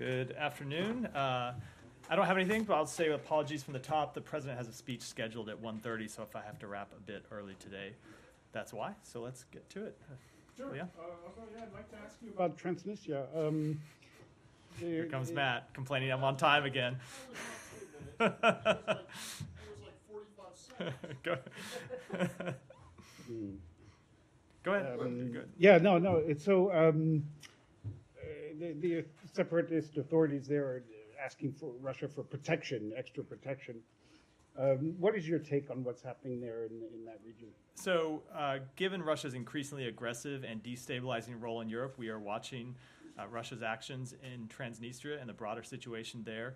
Good afternoon. I don't have anything, but I'll say apologies from the top. The president has a speech scheduled at 1:30, so if I have to wrap a bit early today, that's why. So let's get to it. Sure. Yeah. I'd like to ask you about Transnistria. Here comes Matt complaining I'm on time again. It was like 45 seconds. Go Go ahead. Good. Yeah, no. It's so the separatist authorities there are asking for Russia for protection, extra protection. What is your take on what's happening there in that region? So, given Russia's increasingly aggressive and destabilizing role in Europe, we are watching Russia's actions in Transnistria and the broader situation there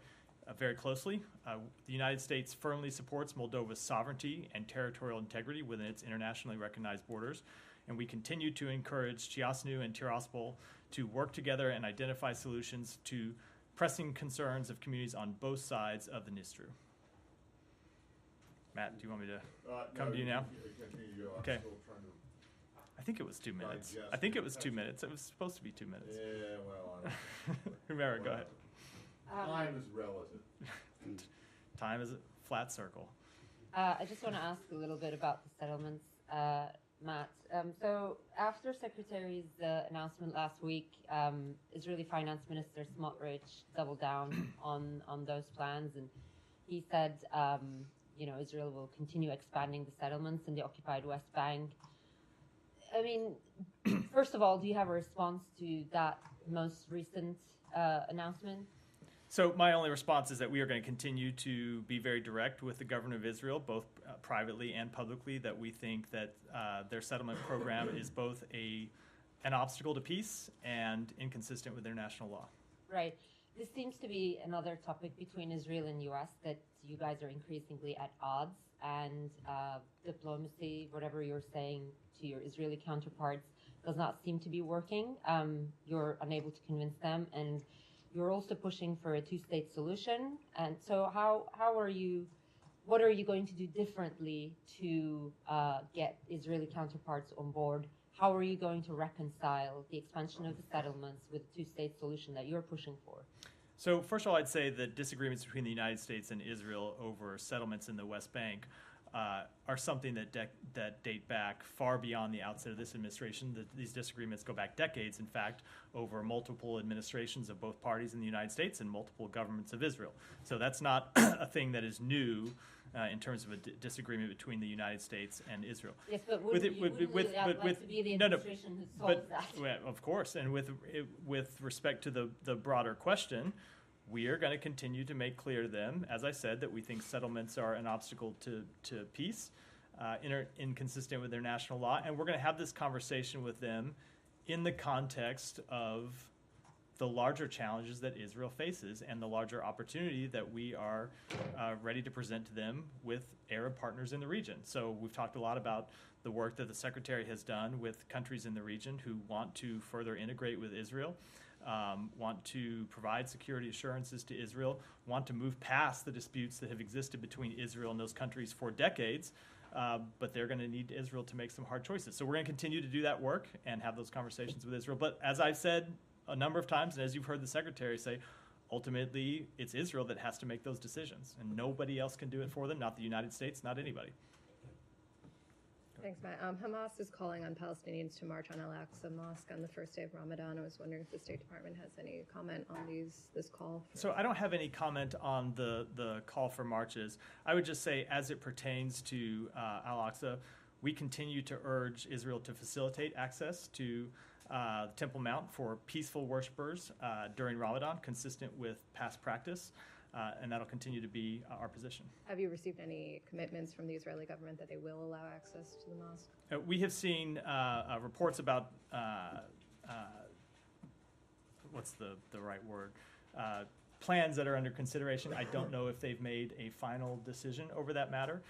very closely. The United States firmly supports Moldova's sovereignty and territorial integrity within its internationally recognized borders, and we continue to encourage Chisinau and Tiraspol to work together and identify solutions to pressing concerns of communities on both sides of the Dnistru. Matt, do you want me to come to you now? Okay. I think it was 2 minutes. I think it was 2 minutes. It was supposed to be 2 minutes. Yeah, well, I don't know. Remember, go ahead. Time is relative. Time is a flat circle. I just want to ask a little bit about the settlements, Matt. So after Secretary's announcement last week, Israeli Finance Minister Smotrich doubled down on those plans, and he said, Israel will continue expanding the settlements in the occupied West Bank. I mean, first of all, do you have a response to that most recent announcement? So my only response is that we are going to continue to be very direct with the government of Israel, both privately and publicly, that we think that their settlement program is both an obstacle to peace and inconsistent with international law. Right. This seems to be another topic between Israel and U.S. that you guys are increasingly at odds, and diplomacy, whatever you're saying to your Israeli counterparts, does not seem to be working. You're unable to convince them, and you're also pushing for a two-state solution. And so what are you going to do differently to get Israeli counterparts on board? How are you going to reconcile the expansion of the settlements with a two-state solution that you're pushing for? So first of all, I'd say that disagreements between the United States and Israel over settlements in the West Bank are something that date back far beyond the outset of this administration. These disagreements go back decades, in fact, over multiple administrations of both parties in the United States and multiple governments of Israel. So that's not a thing that is new in terms of a disagreement between the United States and Israel. Yes, but wouldn't you like to be the administration who solves that? Of course, and with respect to the broader question, we are going to continue to make clear to them, as I said, that we think settlements are an obstacle to peace, inconsistent with international law, and we're going to have this conversation with them in the context of the larger challenges that Israel faces and the larger opportunity that we are ready to present to them with Arab partners in the region. So we've talked a lot about the work that the Secretary has done with countries in the region who want to further integrate with Israel, want to provide security assurances to Israel, want to move past the disputes that have existed between Israel and those countries for decades, but they're going to need Israel to make some hard choices. So we're going to continue to do that work and have those conversations with Israel. But as I've said a number of times, and as you've heard the Secretary say, ultimately it's Israel that has to make those decisions, and nobody else can do it for them, not the United States, not anybody. Thanks, Matt. Hamas is calling on Palestinians to march on Al-Aqsa Mosque on the first day of Ramadan. I was wondering if the State Department has any comment on this call. So I don't have any comment on the call for marches. I would just say, as it pertains to Al-Aqsa, we continue to urge Israel to facilitate access to the Temple Mount for peaceful worshipers during Ramadan, consistent with past practice. And that'll continue to be our position. Have you received any commitments from the Israeli government that they will allow access to the mosque? We have seen reports about, what's the right word, plans that are under consideration. I don't know if they've made a final decision over that matter.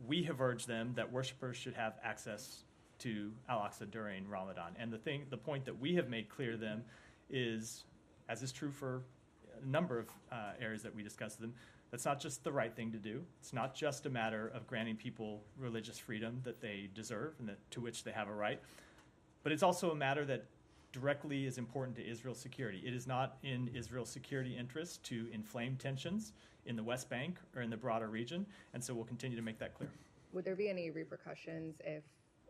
We have urged them that worshipers should have access to Al-Aqsa during Ramadan. And the point that we have made clear to them is, as is true for a number of areas that we discuss with them, that's not just the right thing to do. It's not just a matter of granting people religious freedom that they deserve and to which they have a right, but it's also a matter that directly is important to Israel's security. It is not in Israel's security interest to inflame tensions in the West Bank or in the broader region, and so we'll continue to make that clear. Would there be any repercussions if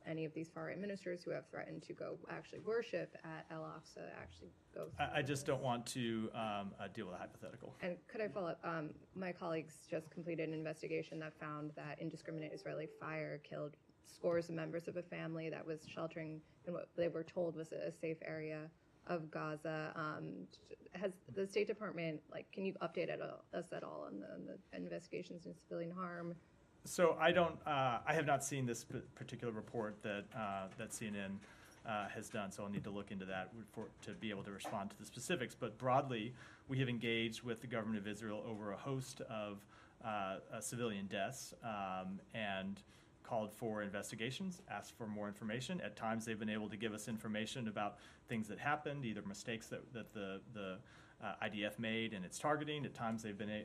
any of these far-right ministers who have threatened to go actually worship at Al-Aqsa actually go through I just this? don't want to deal with a hypothetical. And could I follow up? My colleagues just completed an investigation that found that indiscriminate Israeli fire killed scores of members of a family that was sheltering in what they were told was a safe area of Gaza. Has the State Department, can you update us at all on the investigations into civilian harm? So I have not seen this particular report that CNN has done, so I'll need to look into that to be able to respond to the specifics. But broadly, we have engaged with the government of Israel over a host of civilian deaths and called for investigations, asked for more information. At times, they've been able to give us information about things that happened, either mistakes that the IDF made in its targeting. At times, they've been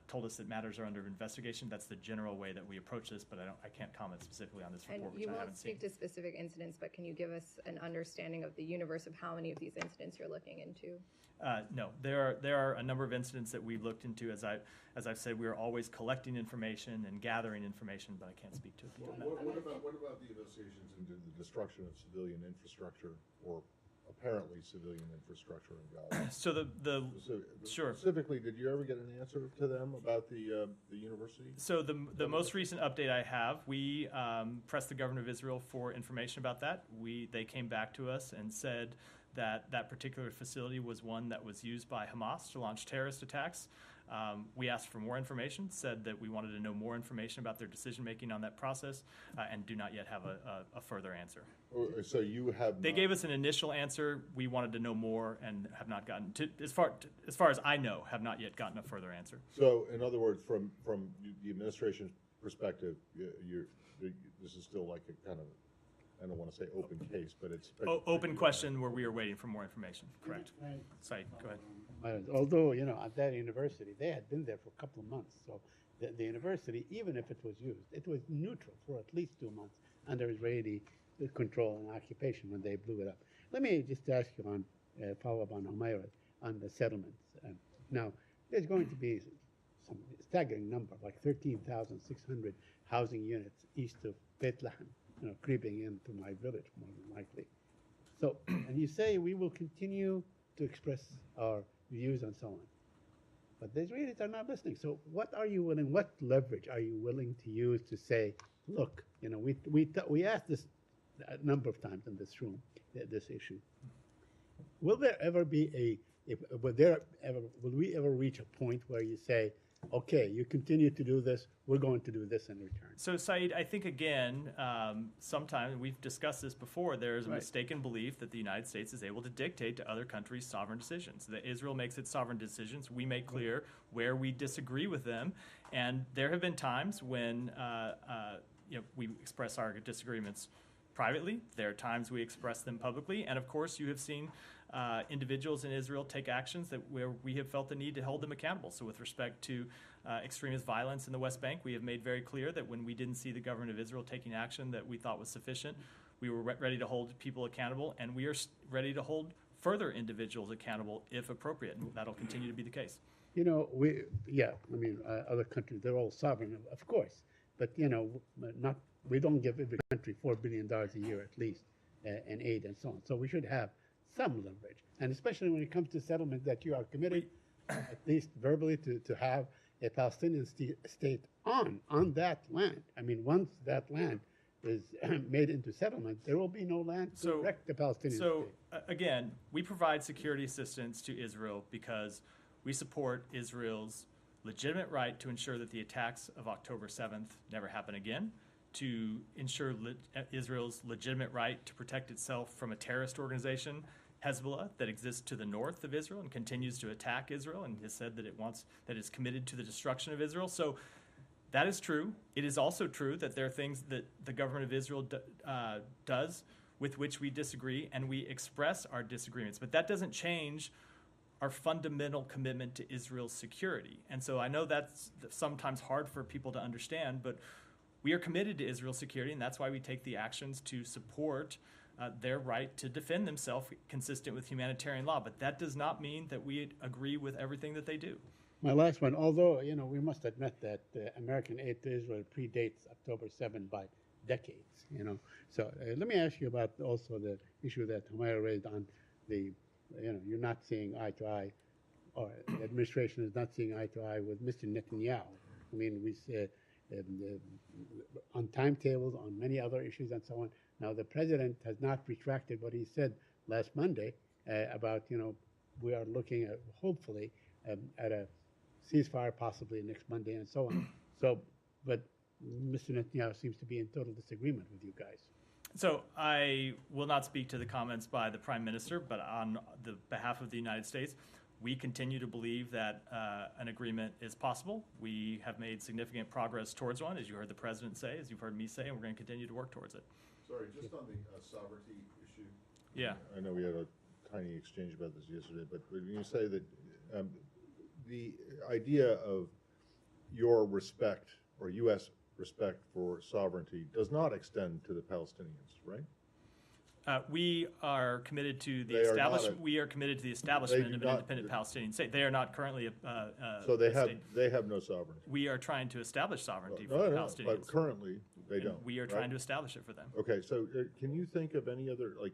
told us that matters are under investigation. That's the general way that we approach this, but I can't comment specifically on this report, And which you I won't haven't seen. speak to specific incidents, but can you give us an understanding of the universe of how many of these incidents you're looking into? No, there are a number of incidents that we've looked into. As I've said, we are always collecting information and gathering information, but I can't speak to it beyond that. What about the investigations into the destruction of civilian infrastructure, or apparently civilian infrastructure in Gaza? So sure. Specifically, did you ever get an answer to them about the university? So the most recent update I have, we pressed the government of Israel for information about that. They came back to us and said that particular facility was one that was used by Hamas to launch terrorist attacks. We asked for more information, said that we wanted to know more information about their decision-making on that process, and do not yet have a further answer. So you have They gave us an initial answer. We wanted to know more and have not gotten, as far as I know, have not yet gotten a further answer. So, in other words, from the administration's perspective, this is still like a kind of, I don't want to say open case, but it's Open question where we are waiting for more information. Correct. Said, go ahead. Although, at that university, they had been there for a couple of months. So the university, even if it was used, it was neutral for at least 2 months under Israeli control and occupation when they blew it up. Let me just ask you on follow up on Humayra, on the settlements. Now, there's going to be some staggering number, like 13,600 housing units east of Bethlehem, creeping into my village, more than likely. So, and you say we will continue to express our views and so on. But the Israelis are not listening. So what leverage are you willing to use to say, look, we asked this a number of times in this room, this issue. Will there ever be will we ever reach a point where you say, okay, you continue to do this, we're going to do this in return? So, Saeed, I think, again, sometimes we've discussed this before, there is a mistaken belief that the United States is able to dictate to other countries' sovereign decisions. That Israel makes its sovereign decisions. We make clear where we disagree with them. And there have been times when we express our disagreements privately. There are times we express them publicly. And, of course, you have seen individuals in Israel take actions where we have felt the need to hold them accountable. So with respect to extremist violence in the West Bank, we have made very clear that when we didn't see the government of Israel taking action that we thought was sufficient, we were ready to hold people accountable, and we are ready to hold further individuals accountable if appropriate, and that'll continue to be the case. Other countries, they're all sovereign, of course, but, we don't give every country $4 billion a year at least in aid and so on. So we should have some leverage, and especially when it comes to settlement, that you are committed, at least verbally, to have a Palestinian state on that land. I mean, once that land is made into settlement, there will be no land to erect the Palestinian state. Again, we provide security assistance to Israel because we support Israel's legitimate right to ensure that the attacks of October 7th never happen again, to ensure Israel's legitimate right to protect itself from a terrorist organization, Hezbollah, that exists to the north of Israel and continues to attack Israel and has said that that is committed to the destruction of Israel. So that is true. It is also true that there are things that the government of Israel does with which we disagree, and we express our disagreements. But that doesn't change our fundamental commitment to Israel's security. And so I know that's sometimes hard for people to understand, but we are committed to Israel's security, and that's why we take the actions to support their right to defend themselves consistent with humanitarian law. But that does not mean that we agree with everything that they do. My last one, although, we must admit that American aid to Israel predates October 7 by decades, So let me ask you about also the issue that Humayra raised on the, you're not seeing eye to eye, or the administration is not seeing eye to eye with Mr. Netanyahu. I mean, we see on timetables, on many other issues and so on. Now, the president has not retracted what he said last Monday about, we are looking at, hopefully, at a ceasefire possibly next Monday and so on. So, but Mr. Netanyahu seems to be in total disagreement with you guys. So I will not speak to the comments by the Prime Minister, but on the behalf of the United States, we continue to believe that an agreement is possible. We have made significant progress towards one, as you heard the President say, as you've heard me say, and we're going to continue to work towards it. Sorry, just on the sovereignty issue. Yeah. I know we had a tiny exchange about this yesterday, but when you say that the idea of your respect or U.S. respect for sovereignty does not extend to the Palestinians, right? We are committed to the They are not establishment. We are committed to the establishment of an independent Palestinian state. They are not currently a So they a have state. no sovereignty. We are trying to establish sovereignty for No, the no, Palestinians. but currently they And don't. we are right? trying to establish it for them. Okay, so can you think of any other, like,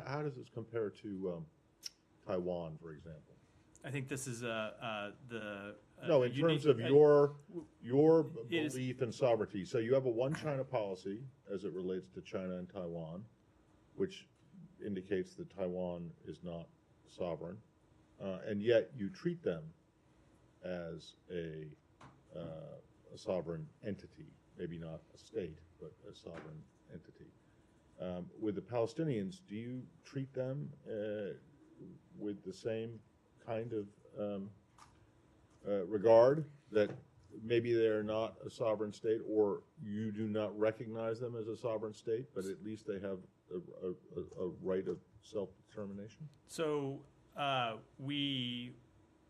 how does this compare to Taiwan, for example? I think this is the. No, in unique- terms of your It is- belief in sovereignty. So you have a one-China policy as it relates to China and Taiwan, which indicates that Taiwan is not sovereign, and yet you treat them as a sovereign entity, maybe not a state, but a sovereign entity. With the Palestinians, do you treat them with the same kind of regard, that maybe they're not a sovereign state, or you do not recognize them as a sovereign state, but at least they have a right of self-determination? So we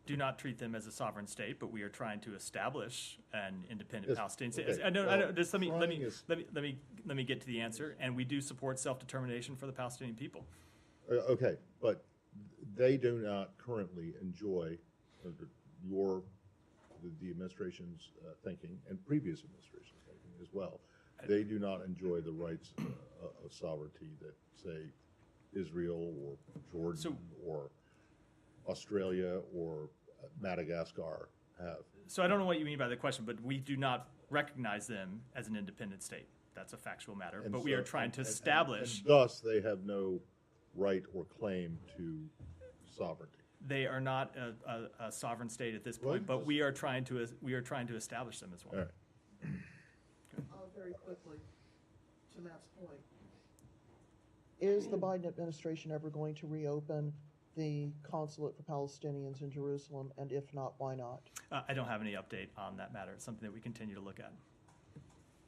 do not treat them as a sovereign state, but we are trying to establish an independent Yes, Palestinian state. okay. I know. Well, Just let me get to the Mm-hmm. answer. And we do support self-determination for the Palestinian people. Okay, but they do not currently enjoy the administration's thinking, and previous administrations' thinking as well. They do not enjoy the rights of sovereignty that, say, Israel or Jordan or Australia or Madagascar have. So I don't know what you mean by the question, but we do not recognize them as an independent state. That's a factual matter. And But we so- are trying to and establish. thus, they have no right or claim to sovereignty. They are not a sovereign state at this point, Well, but we are trying to establish them as one. All right. Very quickly, to Matt's point, is the Biden administration ever going to reopen the consulate for Palestinians in Jerusalem? And if not, why not? I don't have any update on that matter. It's something that we continue to look at.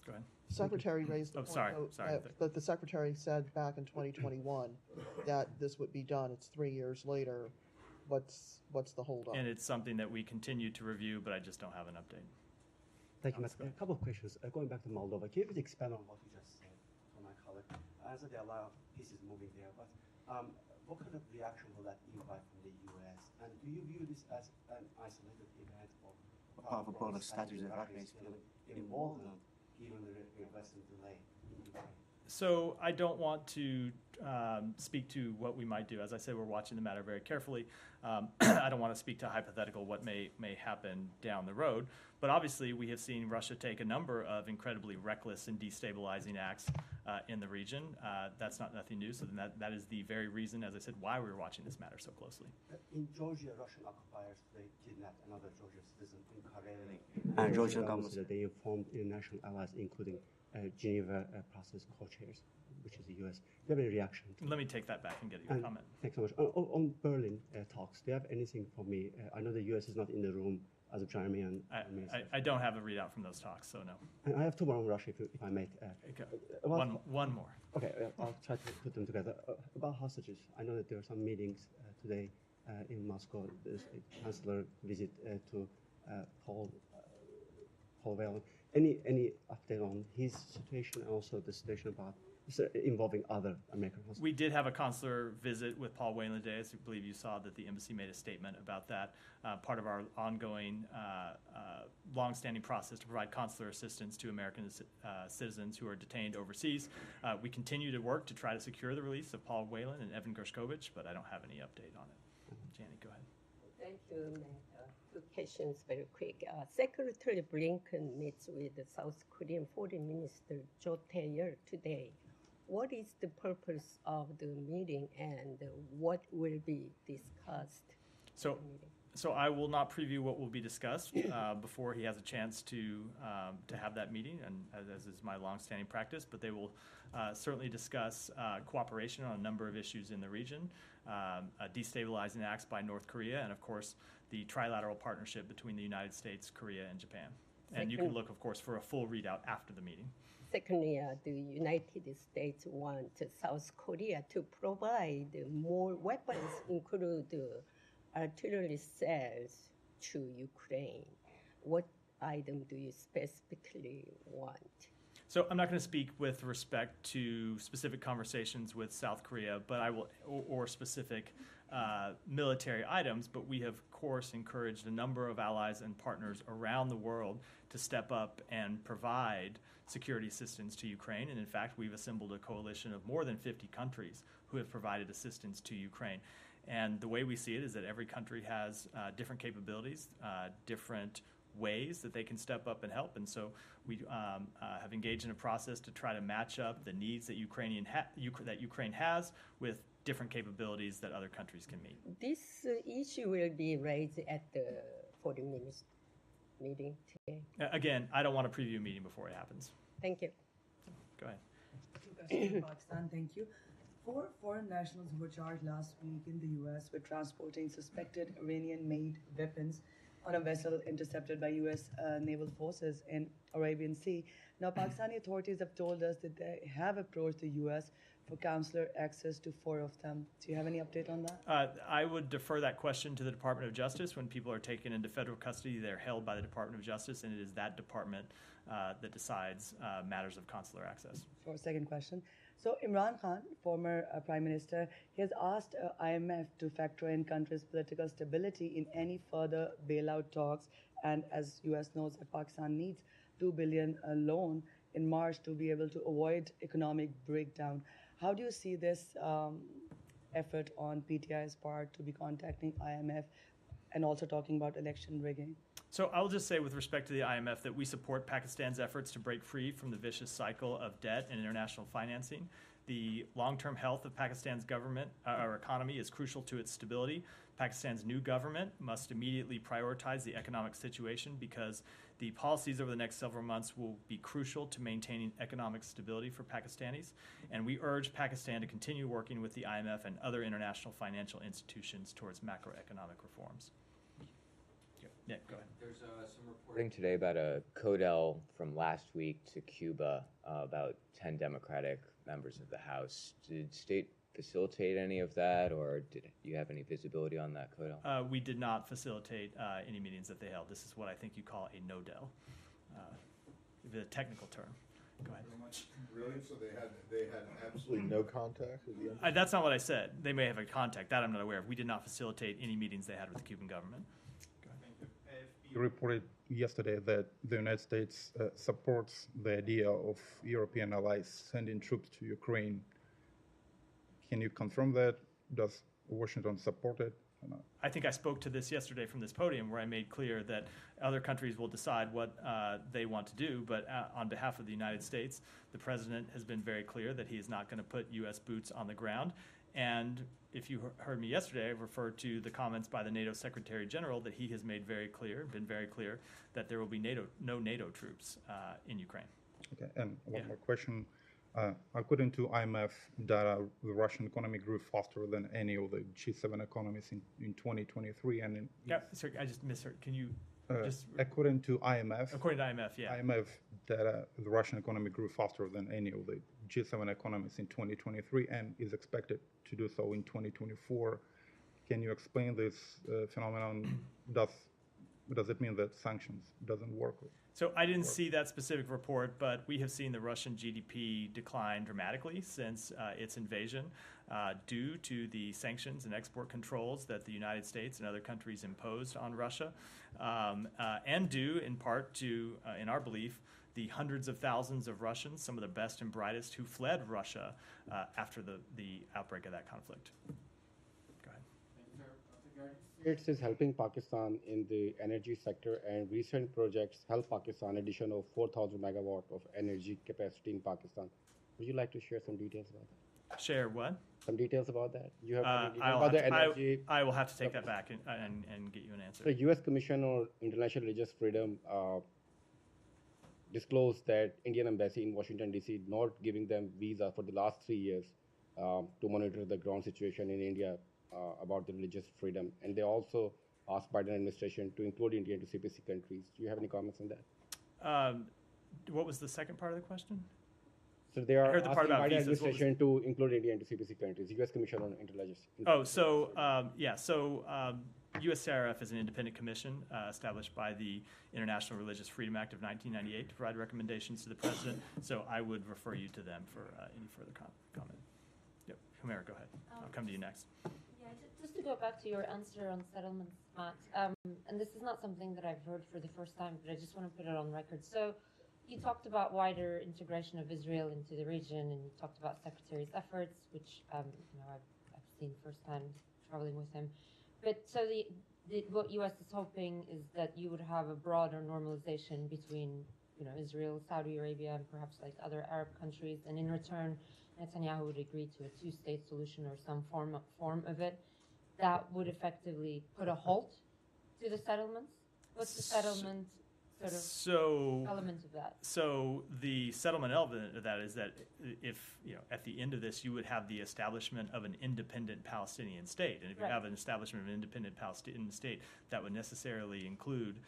Go ahead. Secretary raised the Oh, point sorry. that the secretary said back in 2021 that this would be done. It's 3 years later. What's the holdup? And it's something that we continue to review, but I just don't have an update. Thank you, Matt. A couple of questions. Going back to Moldova, can you please expand on what you just said for my colleague? I understand there are a lot of pieces moving there, but what kind of reaction will that invite from the U.S.? And do you view this as an isolated event or part of a broader strategy that Russia is feeling emboldened given the Western delay in Ukraine? So I don't want to speak to what we might do. As I said, we're watching the matter very carefully. I don't want to speak to hypothetical what may happen down the road. But obviously, we have seen Russia take a number of incredibly reckless and destabilizing acts in the region. That's nothing new. So then that is the very reason, as I said, why we're watching this matter so closely. In Georgia, Russian occupiers, they kidnapped another Georgian citizen in Karelia. And Georgian government said they informed international allies, including Geneva process co-chairs, which is the U.S. Do you have any reaction? Let me take that back and get your And comment. thanks so much. On Berlin talks, do you have anything for me? I know the U.S. is not in the room as of Jeremy and I don't have a readout from those talks, so no. And I have two more on Russia, if I may. Okay. About- One more. Okay, I'll try to put them together. About hostages, I know that there are some meetings today in Moscow. There's a chancellor visit to Paul Whelan. Any update on his situation and also the situation about involving other American hospitals? We did have a consular visit with Paul Whelan today. I believe you saw that the embassy made a statement about that. Part of our ongoing, long-standing process to provide consular assistance to American citizens who are detained overseas. We continue to work to try to secure the release of Paul Whelan and Evan Gershkovich, but I don't have any update on it. Janet, go ahead. Thank you, Matt. Two questions very quick. Secretary Blinken meets with the South Korean Foreign Minister Jo Tae-yeol today. What is the purpose of the meeting and what will be discussed? So I will not preview what will be discussed before he has a chance to have that meeting, and as is my longstanding practice. But they will certainly discuss cooperation on a number of issues in the region, destabilizing acts by North Korea, and of course the trilateral partnership between the United States, Korea, and Japan. And you can look, of course, for a full readout after the meeting. Secondly, the United States want South Korea to provide more weapons, including artillery cells, to Ukraine. What item do you specifically want? So I'm not going to speak with respect to specific conversations with South Korea, but I will, or specific military items, but we have, of course, encouraged a number of allies and partners around the world to step up and provide security assistance to Ukraine. And in fact, we've assembled a coalition of more than 50 countries who have provided assistance to Ukraine. And the way we see it is that every country has different capabilities, different ways that they can step up and help. And so we have engaged in a process to try to match up the needs that Ukraine has with different capabilities that other countries can meet. This issue will be raised at the foreign minister meeting today. Again, I don't want to preview a meeting before it happens. Thank you. Go ahead. Two questions from Pakistan. Thank you. 4 foreign nationals who were charged last week in the U.S. with transporting suspected Iranian-made weapons on a vessel intercepted by U.S. naval forces in Arabian Sea. Now, Pakistani authorities have told us that they have approached the U.S. for consular access to 4 of them. Do you have any update on that? I would defer that question to the Department of Justice. When people are taken into federal custody, they're held by the Department of Justice, and it is that department that decides matters of consular access. For a second question. So Imran Khan, former Prime Minister, he has asked IMF to factor in countries' political stability in any further bailout talks. And as U.S. knows, that Pakistan needs $2 billion loan in March to be able to avoid economic breakdown. How do you see this effort on PTI's part to be contacting IMF and also talking about election rigging? So I'll just say with respect to the IMF that we support Pakistan's efforts to break free from the vicious cycle of debt and international financing. The long-term health of Pakistan's government, or economy, is crucial to its stability. Pakistan's new government must immediately prioritize the economic situation because the policies over the next several months will be crucial to maintaining economic stability for Pakistanis. And we urge Pakistan to continue working with the IMF and other international financial institutions towards macroeconomic reforms. Yeah, go ahead. There's some reporting today about a codel from last week to Cuba about 10 Democratic members of the House. Did state facilitate any of that, or did you have any visibility on that codel? We did not facilitate any meetings that they held. This is what I think you call a no-del, the technical term. Go ahead. Really? So they had absolutely no contact with the embassy? That's not what I said. They may have a contact. That I'm not aware of. We did not facilitate any meetings they had with the Cuban government. You reported yesterday that the United States supports the idea of European allies sending troops to Ukraine. Can you confirm that? Does Washington support it or not? I think I spoke to this yesterday from this podium where I made clear that other countries will decide what they want to do, but on behalf of the United States, the President has been very clear that he is not going to put U.S. boots on the ground. And if you heard me yesterday, I referred to the comments by the NATO Secretary General that he has been very clear, that there will be no NATO troops in Ukraine. Okay, and one more question. According to IMF data, the Russian economy grew faster than any of the G7 economies in 2023. And sorry, I just misheard. Can you just... According to IMF... According to IMF, yeah. IMF data, the Russian economy grew faster than any of the G7 economies in 2023 and is expected to do so in 2024. Can you explain this phenomenon? Does does it mean that sanctions doesn't work? So I didn't see that specific report, but we have seen the Russian GDP decline dramatically since its invasion due to the sanctions and export controls that the United States and other countries imposed on Russia, and due in part to, in our belief, the hundreds of thousands of Russians, some of the best and brightest, who fled Russia after the outbreak of that conflict. Go ahead. States is helping Pakistan in the energy sector, and recent projects help Pakistan addition of 4,000 megawatt of energy capacity in Pakistan. Would you like to share some details about that? Share what? Some details about that? You have any details I about the energy? will have to take that back and get you an answer. The U.S. Commission on International Religious Freedom disclosed that Indian embassy in Washington, D.C. not giving them visa for the last 3 years to monitor the ground situation in India about the religious freedom. And they also asked Biden administration to include India into CPC countries. Do you have any comments on that? What was the second part of the question? So they are heard the part asking about Biden visas. administration to include India into CPC countries, U.S. Commission on Interreligious. Oh, so USCIRF is an independent commission established by the International Religious Freedom Act of 1998 to provide recommendations to the president. So I would refer you to them for any further comment. Yep, Humera, go ahead. I'll come to you next. Yeah, just to go back to your answer on settlements, Matt, and this is not something that I've heard for the first time, but I just want to put it on record. So you talked about wider integration of Israel into the region, and you talked about Secretary's efforts, which I've seen firsthand traveling with him. But so what U.S. is hoping is that you would have a broader normalization between Israel, Saudi Arabia, and perhaps like other Arab countries, and in return, Netanyahu would agree to a two-state solution or some form of it that would effectively put a halt to the settlements. What's the settlement element of that? So the settlement element of that is that if at the end of this you would have the establishment of an independent Palestinian state, and if you have an establishment of an independent Palestinian state, that would necessarily include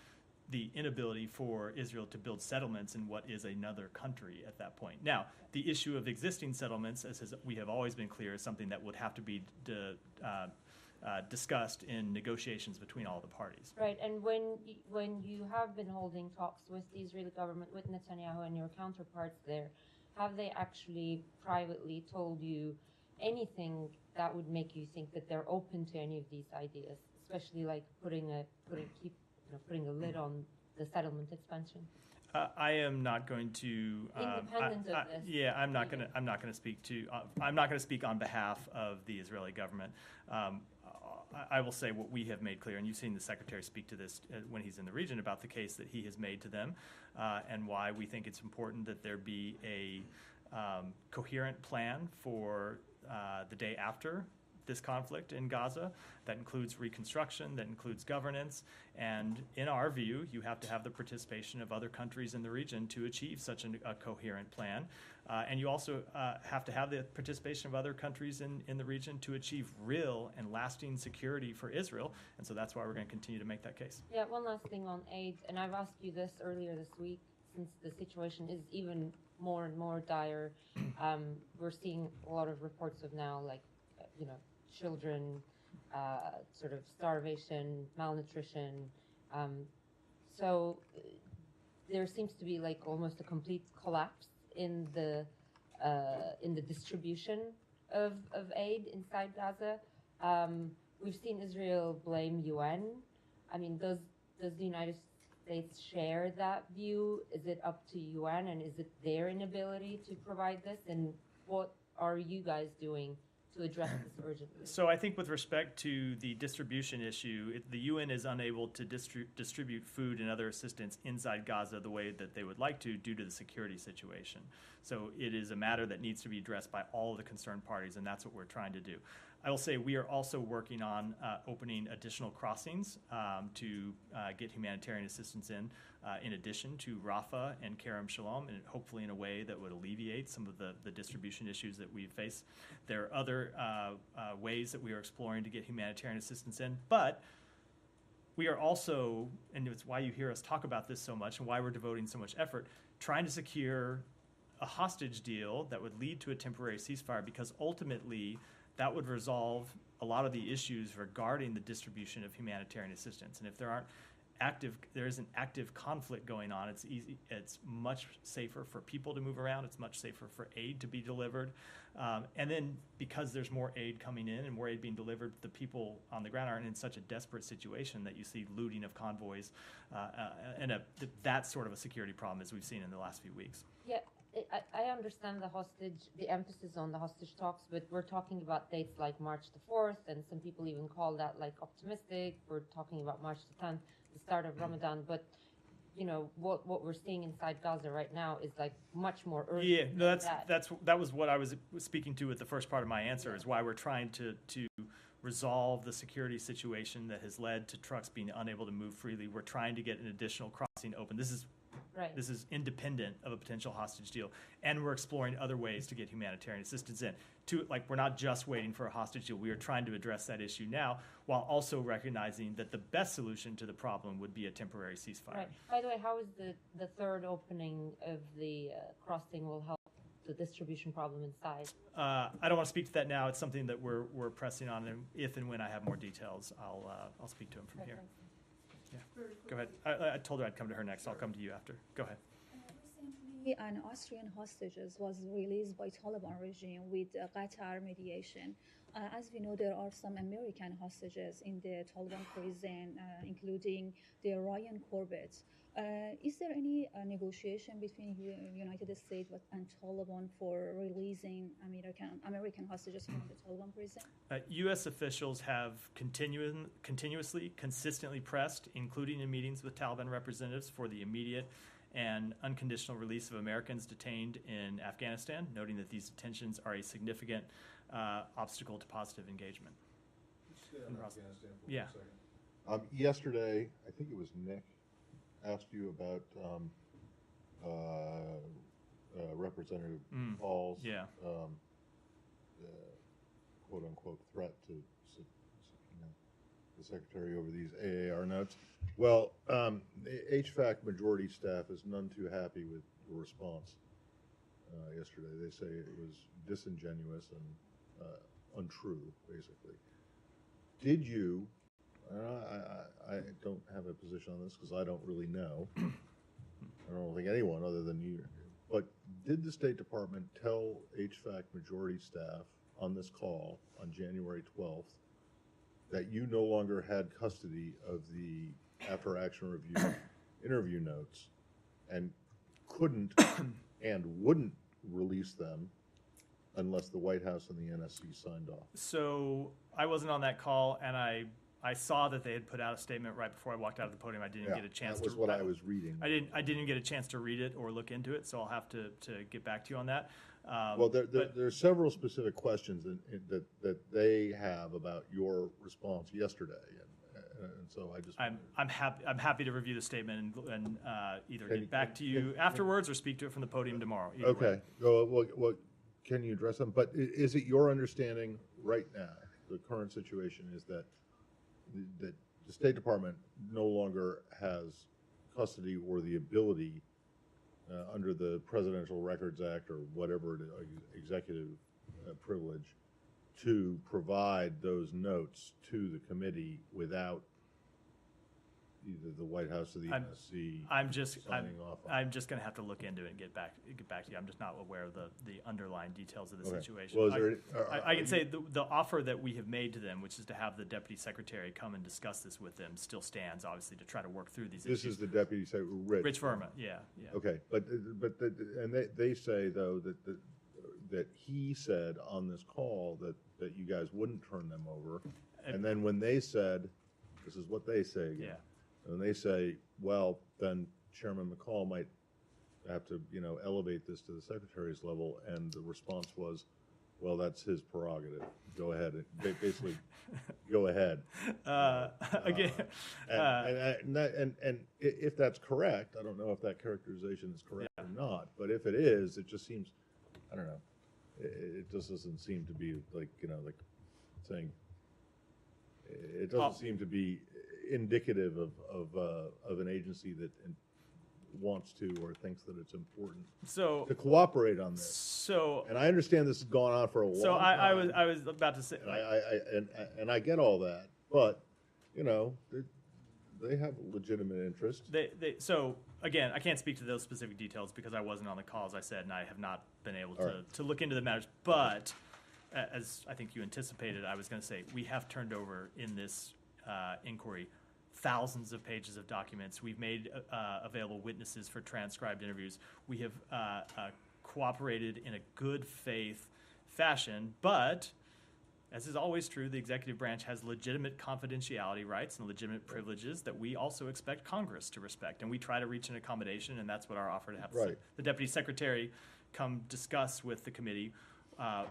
the inability for Israel to build settlements in what is another country at that point. Now, the issue of existing settlements, as we have always been clear, is something that would have to be discussed in negotiations between all the parties. Right, and when you have been holding talks with the Israeli government, with Netanyahu and your counterparts there, have they actually privately told you anything that would make you think that they're open to any of these ideas, especially like putting a lid on the settlement expansion? I am not going to. Independent of this. Yeah, I'm not going to speak to. I'm not going to speak on behalf of the Israeli government. I will say what we have made clear, and you've seen the Secretary speak to this when he's in the region about the case that he has made to them, and why we think it's important that there be a coherent plan for the day after this conflict in Gaza that includes reconstruction, that includes governance, and in our view, you have to have the participation of other countries in the region to achieve such a coherent plan. And you also have to have the participation of other countries in the region to achieve real and lasting security for Israel. And so that's why we're going to continue to make that case. Yeah, one last thing on aid, and I've asked you this earlier this week, since the situation is even more and more dire. We're seeing a lot of reports of now, like, children, sort of starvation, malnutrition. So there seems to be like almost a complete collapse in the distribution of aid inside Gaza. We've seen Israel blame UN. I mean, does the United States share that view? Is it up to UN, and is it their inability to provide this? And what are you guys doing to address this urgently? So I think with respect to the distribution issue, the UN is unable to distribute food and other assistance inside Gaza the way that they would like to due to the security situation. So it is a matter that needs to be addressed by all of the concerned parties, and that's what we're trying to do. I will say we are also working on opening additional crossings to get humanitarian assistance in addition to Rafah and Kerem Shalom, and hopefully in a way that would alleviate some of the distribution issues that we face. There are other ways that we are exploring to get humanitarian assistance in, but we are also, and it's why you hear us talk about this so much and why we're devoting so much effort, trying to secure a hostage deal that would lead to a temporary ceasefire, because ultimately that would resolve a lot of the issues regarding the distribution of humanitarian assistance. And if there aren't there is an active conflict going on. It's much safer for people to move around. It's much safer for aid to be delivered. And then because there's more aid coming in and more aid being delivered, the people on the ground aren't in such a desperate situation that you see looting of convoys and that sort of a security problem as we've seen in the last few weeks. Yeah, I understand the emphasis on the hostage talks, but we're talking about dates like March the 4th, and some people even call that like optimistic. We're talking about March the 10th, the start of Ramadan, but you know what we're seeing inside Gaza right now is like much more urgent. Yeah, no, that was what I was speaking to with the first part of my answer, is why we're trying to resolve the security situation that has led to trucks being unable to move freely. We're trying to get an additional crossing open. This is independent of a potential hostage deal, and we're exploring other ways to get humanitarian assistance in. We're not just waiting for a hostage deal. We are trying to address that issue now, while also recognizing that the best solution to the problem would be a temporary ceasefire. Right. By the way, how is the third opening of the crossing will help the distribution problem inside? I don't want to speak to that now. It's something that we're pressing on, and if and when I have more details, I'll speak to him from here. Yeah. Go ahead. I told her I'd come to her next. I'll come to you after. Go ahead. Recently, an Austrian hostages was released by Taliban regime with Qatar mediation. As we know, there are some American hostages in the Taliban prison, including the Ryan Corbett. Is there any negotiation between United States and Taliban for releasing American hostages from the Taliban prison? U.S. officials have consistently pressed, including in meetings with Taliban representatives, for the immediate and unconditional release of Americans detained in Afghanistan, noting that these detentions are a significant obstacle to positive engagement. Let's stay on Afghanistan for yeah. a second. Yesterday, I think it was Nick, asked you about Representative Paul's quote-unquote threat to subpoena the Secretary over these AAR notes. Well, the HVAC majority staff is none too happy with the response yesterday. They say it was disingenuous and untrue, basically. Did you... I don't have a position on this because I don't really know. I don't think anyone other than you. But did the State Department tell HVAC majority staff on this call on January 12th that you no longer had custody of the after-action review interview notes and couldn't and wouldn't release them unless the White House and the NSC signed off? So I wasn't on that call, and I saw that they had put out a statement right before I walked out of the podium. I didn't get a chance to. That was what I was reading. I didn't get a chance to read it or look into it, so I'll have to get back to you on that. Well, there are several specific questions that they have about your response yesterday, and so I just. I'm happy to review the statement and either get back to you afterwards or speak to it from the podium tomorrow. Okay. Well, can you address them? But is it your understanding right now, the current situation is that the State Department no longer has custody or the ability under the Presidential Records Act or whatever executive privilege to provide those notes to the committee without either the White House or the NSC signing off on it? I'm just going to have to look into it and get back to you. I'm just not aware of the underlying details of the situation. Well, I can say the offer that we have made to them, which is to have the Deputy Secretary come and discuss this with them, still stands, obviously, to try to work through these issues. This is the Deputy Secretary, Rich Verma, yeah. Okay, and they say, though, that he said on this call that you guys wouldn't turn them over, and then when they said, this is what they say again. Yeah. And they say, well, then Chairman McCall might have to, elevate this to the Secretary's level. And the response was, well, that's his prerogative. Go ahead. Basically, go ahead. Again. And if that's correct, I don't know if that characterization is correct or not. But if it is, it just seems, I don't know. It just doesn't seem to be like saying, it doesn't seem to be indicative of an agency that wants to or thinks that it's important to cooperate on this. And I understand this has gone on for a long time. I was about to say, and I get all that, but they have legitimate interest. So again, I can't speak to those specific details because I wasn't on the call, as I said, and I have not been able to look into the matters. But as I think you anticipated, I was going to say, we have turned over in this inquiry thousands of pages of documents. We've made available witnesses for transcribed interviews. We have cooperated in a good faith fashion, but as is always true, the executive branch has legitimate confidentiality rights and legitimate privileges that we also expect Congress to respect. And we try to reach an accommodation, and that's what our offer to have the Deputy Secretary come discuss with the committee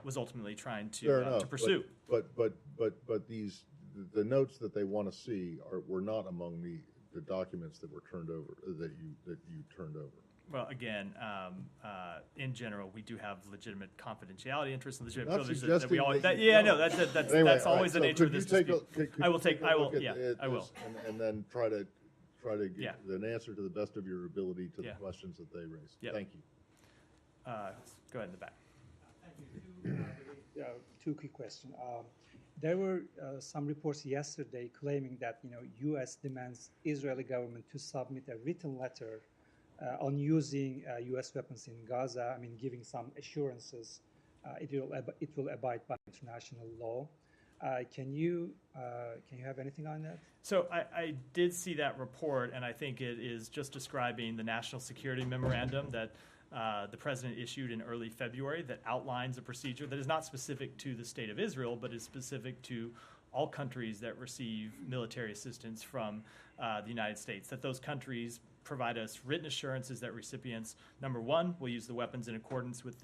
was ultimately trying to pursue. But the notes that they want to see were not among the documents that were turned over, that you turned over. Well, again, in general, we do have legitimate confidentiality interests and legitimate privileges that we all. That's always the nature of this dispute. I will. And then try to get an answer to the best of your ability to the questions that they raised. Thank you. Go ahead in the back. Thank you. Two quick questions. There were some reports yesterday claiming that U.S. demands Israeli government to submit a written letter on using U.S. weapons in Gaza. I mean, giving some assurances it will abide by international law. Can you have anything on that? So I did see that report, and I think it is just describing the national security memorandum that the president issued in early February that outlines a procedure that is not specific to the state of Israel, but is specific to all countries that receive military assistance from the United States, that those countries provide us written assurances that recipients, number one, will use the weapons in accordance with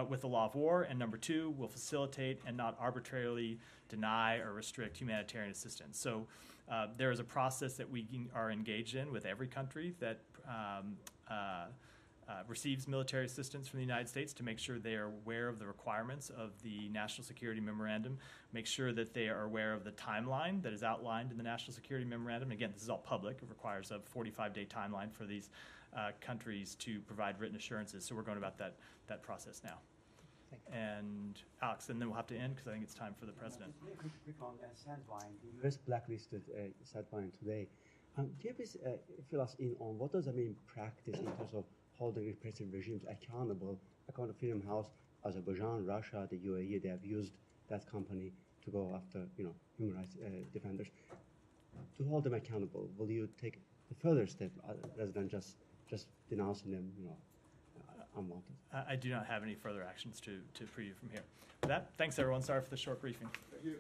with the law of war, and number two, will facilitate and not arbitrarily deny or restrict humanitarian assistance. So there is a process that we are engaged in with every country that receives military assistance from the United States to make sure they are aware of the requirements of the National Security Memorandum, make sure that they are aware of the timeline that is outlined in the National Security Memorandum. Again, this is all public. It requires a 45-day timeline for these countries to provide written assurances. So we're going about that process now. And Alex, and then we'll have to end because I think it's time for the president. Quick on Sandvine. The U.S. blacklisted Sandvine today. Can you please fill us in on what does that mean in practice in terms of holding repressive regimes accountable? According to Freedom House, Azerbaijan, Russia, the UAE, they have used that company to go after human rights defenders. To hold them accountable, will you take a further step rather than just denouncing them, unwanted? I do not have any further actions to preview from here. With that, thanks everyone. Sorry for the short briefing. Thank you.